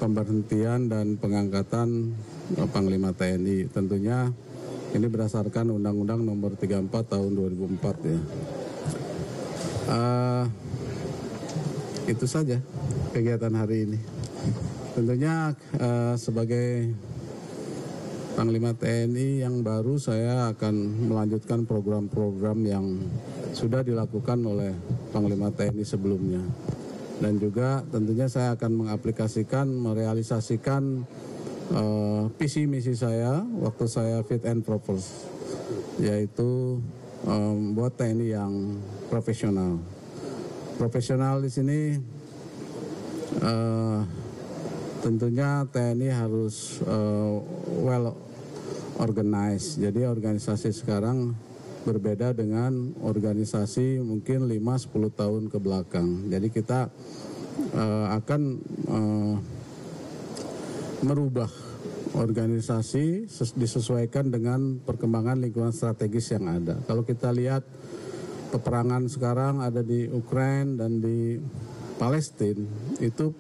pemberhentian dan pengangkatan Panglima TNI. Tentunya ini berdasarkan Undang-Undang Nomor 34 Tahun 2004 ya. Itu saja kegiatan hari ini. Tentunya sebagai Panglima TNI yang baru, saya akan melanjutkan program-program yang sudah dilakukan oleh Panglima TNI sebelumnya. Dan juga tentunya saya akan mengaplikasikan, merealisasikan visi misi saya waktu saya fit and proper, yaitu buat TNI yang profesional. Profesional di sini tentunya TNI harus well organized. Jadi organisasi sekarang berbeda dengan organisasi mungkin 5-10 tahun ke belakang. Jadi kita akan merubah organisasi disesuaikan dengan perkembangan lingkungan strategis yang ada. Kalau kita lihat peperangan sekarang ada di Ukraina dan di Palestina, itu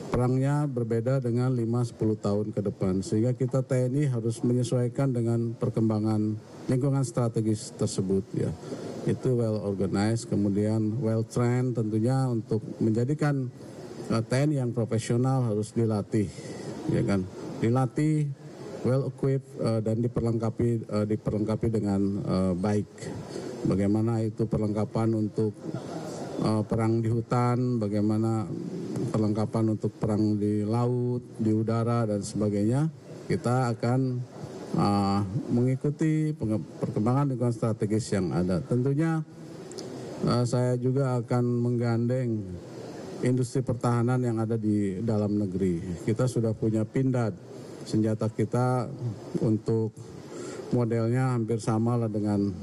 perangnya berbeda dengan 5-10 tahun ke depan. Sehingga kita TNI harus menyesuaikan dengan perkembangan lingkungan strategis tersebut ya. Itu well organized, kemudian well trained, tentunya untuk menjadikan TNI yang profesional harus dilatih, ya kan? Dilatih, well equipped dan diperlengkapi dengan baik. Bagaimana itu perlengkapan untuk perang di hutan, bagaimana perlengkapan untuk perang di laut, di udara dan sebagainya. Kita akan mengikuti perkembangan lingkungan strategis yang ada. Tentunya saya juga akan menggandeng industri pertahanan yang ada di dalam negeri. Kita sudah punya Pindad, senjata kita untuk modelnya hampir sama lah dengan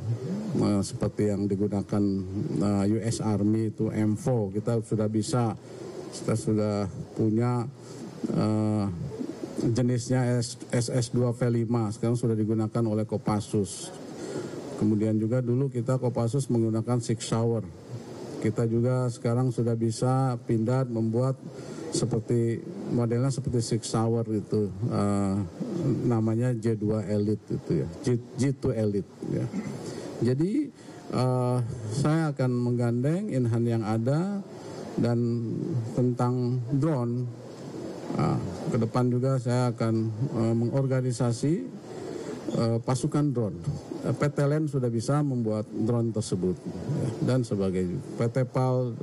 seperti yang digunakan US Army, itu M4. Kita sudah punya jenisnya SS2 V5, sekarang sudah digunakan oleh Kopassus. Kemudian juga dulu kita Kopassus menggunakan Six Shower. Kita juga sekarang sudah bisa Pindad membuat seperti modelnya seperti Six Shower itu, namanya J2 Elite itu ya, G2 Elite ya. Jadi saya akan menggandeng in-hand yang ada. Dan tentang drone, ke depan juga saya akan mengorganisasi pasukan drone. PT LEN sudah bisa membuat drone tersebut dan sebagainya. PT PAL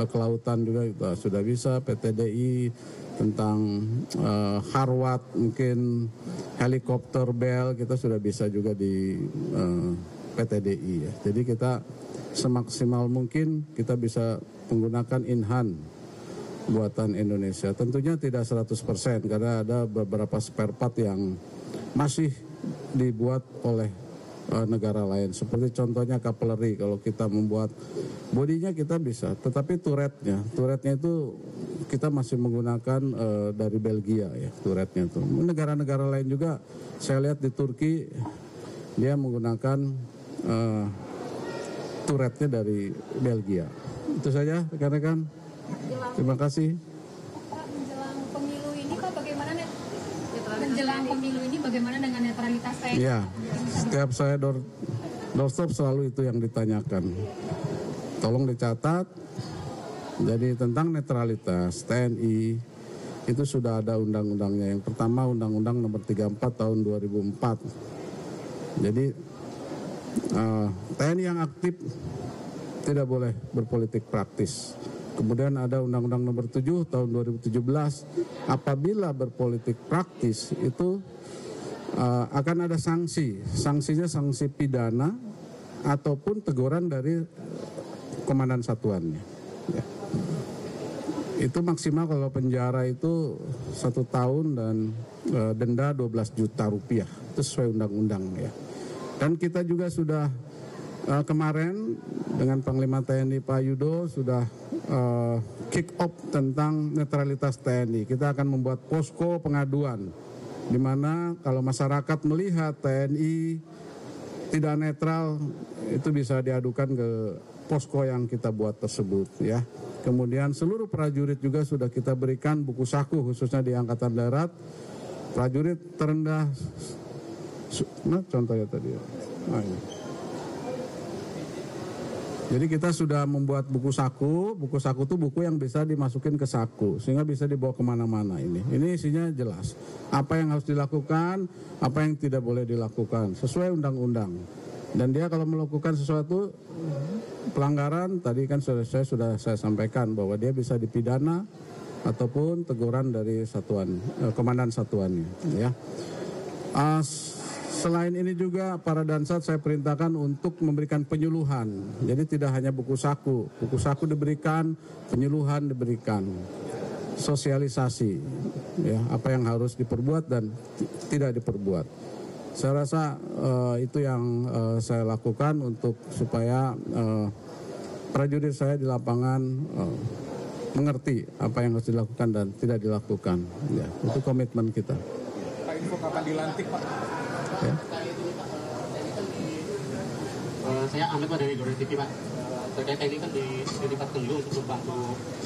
kelautan juga sudah bisa, PT DI tentang Harwat, mungkin helikopter Bell kita sudah bisa juga di PT DI ya. Jadi kita semaksimal mungkin kita bisa menggunakan in-hand buatan Indonesia. Tentunya tidak 100% karena ada beberapa spare part yang masih dibuat oleh negara lain. Seperti contohnya cutlery, kalau kita membuat bodinya kita bisa, tetapi turretnya itu kita masih menggunakan dari Belgia ya, turretnya itu. Negara-negara lain juga saya lihat di Turki dia menggunakan turretnya dari Belgia. Itu saja rekan-rekan. Terima kasih. Pak, menjelang pemilu ini Pak, bagaimana dengan netralitas TNI? Ya, setiap saya doorstop selalu itu yang ditanyakan. Tolong dicatat. Jadi tentang netralitas TNI itu sudah ada undang-undangnya. Yang pertama Undang-Undang Nomor 34 Tahun 2004. Jadi TNI yang aktif tidak boleh berpolitik praktis. Kemudian ada Undang-Undang Nomor 7 Tahun 2017, apabila berpolitik praktis itu akan ada sanksi. Sanksinya sanksi pidana ataupun teguran dari komandan satuannya. Ya. Itu maksimal kalau penjara itu 1 tahun dan denda 12 juta rupiah. Itu sesuai undang-undang ya. Dan kita juga sudah kemarin dengan Panglima TNI Pak Yudo sudah kick off tentang netralitas TNI. Kita akan membuat posko pengaduan di mana kalau masyarakat melihat TNI tidak netral itu bisa diadukan ke posko yang kita buat tersebut ya. Kemudian seluruh prajurit juga sudah kita berikan buku saku, khususnya di Angkatan Darat. Prajurit terendah, nah contohnya tadi ya. Nah, ini. Jadi kita sudah membuat buku saku itu buku yang bisa dimasukin ke saku, sehingga bisa dibawa kemana-mana ini. Ini isinya jelas, apa yang harus dilakukan, apa yang tidak boleh dilakukan, sesuai undang-undang. Dan dia kalau melakukan sesuatu pelanggaran, tadi kan sudah saya sampaikan bahwa dia bisa dipidana ataupun teguran dari satuan, komandan satuannya. Ya. Selain ini juga para Dansat saya perintahkan untuk memberikan penyuluhan. Jadi tidak hanya buku saku diberikan, penyuluhan diberikan, sosialisasi, ya, apa yang harus diperbuat dan tidak diperbuat. Saya rasa itu yang saya lakukan untuk supaya prajurit saya di lapangan mengerti apa yang harus dilakukan dan tidak dilakukan. Ya, itu komitmen kita. Pak, info kapan dilantik, Pak? Ya. Saya ambil Pak dari Dora TV, Pak. Terkait TNI kan dilibatkan dulu untuk membantu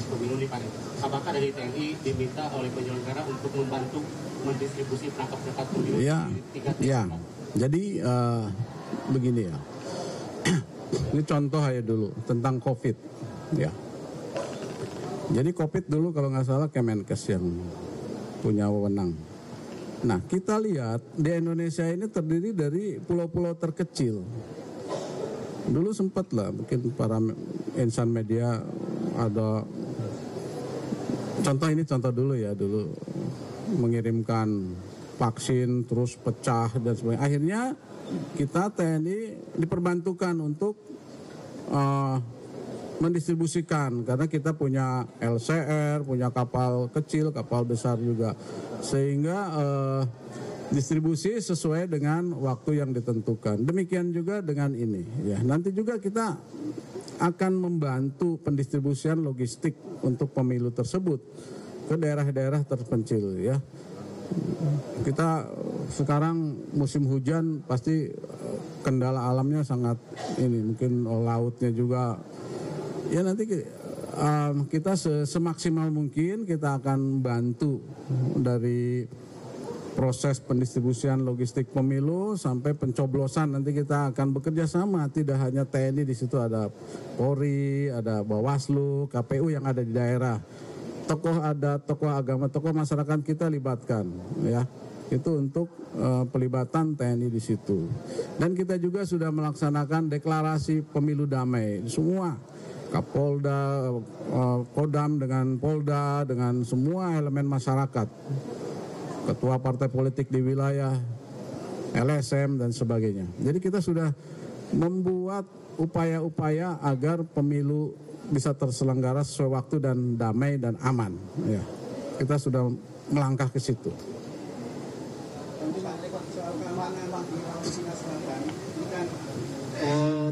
pemilu nih, Pak. Apakah dari TNI diminta oleh penyelenggara untuk membantu mendistribusi perangkat-perangkat pemilu di 3 titik? Ya, jadi begini ya. Ini contoh aja dulu tentang COVID. Ya. Jadi COVID dulu kalau nggak salah Kemenkes yang punya wewenang. Nah, kita lihat di Indonesia ini terdiri dari pulau-pulau terkecil. Dulu sempat lah mungkin para insan media ada contoh dulu ya, dulu mengirimkan vaksin terus pecah dan sebagainya. Akhirnya kita TNI diperbantukan untuk mendistribusikan karena kita punya LCR, punya kapal kecil, kapal besar juga, sehingga distribusi sesuai dengan waktu yang ditentukan. Demikian juga dengan ini. Ya, nanti juga kita akan membantu pendistribusian logistik untuk pemilu tersebut ke daerah-daerah terpencil. Ya, kita sekarang musim hujan pasti kendala alamnya sangat ini, mungkin lautnya juga. Ya nanti kita semaksimal mungkin kita akan bantu dari proses pendistribusian logistik pemilu sampai pencoblosan. Nanti kita akan bekerja sama, tidak hanya TNI, di situ ada Polri, ada Bawaslu, KPU yang ada di daerah. Tokoh agama, tokoh masyarakat kita libatkan, ya. Itu untuk pelibatan TNI di situ. Dan kita juga sudah melaksanakan deklarasi pemilu damai. Semua Kapolda, Kodam dengan Polda, dengan semua elemen masyarakat, ketua partai politik di wilayah, LSM dan sebagainya. Jadi kita sudah membuat upaya-upaya agar pemilu bisa terselenggara sesuai waktu dan damai dan aman. Ya, kita sudah melangkah ke situ.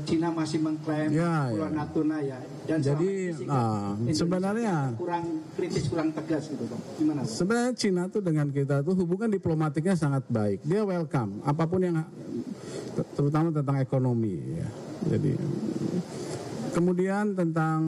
Cina masih mengklaim Pulau Natuna ya. Dan jadi sebenarnya kurang kritis, kurang tegas gitu, Pak. Gimana, Pak? Sebenarnya Cina tuh dengan kita tuh hubungan diplomatiknya sangat baik. Dia welcome apapun yang terutama tentang ekonomi ya. Jadi kemudian tentang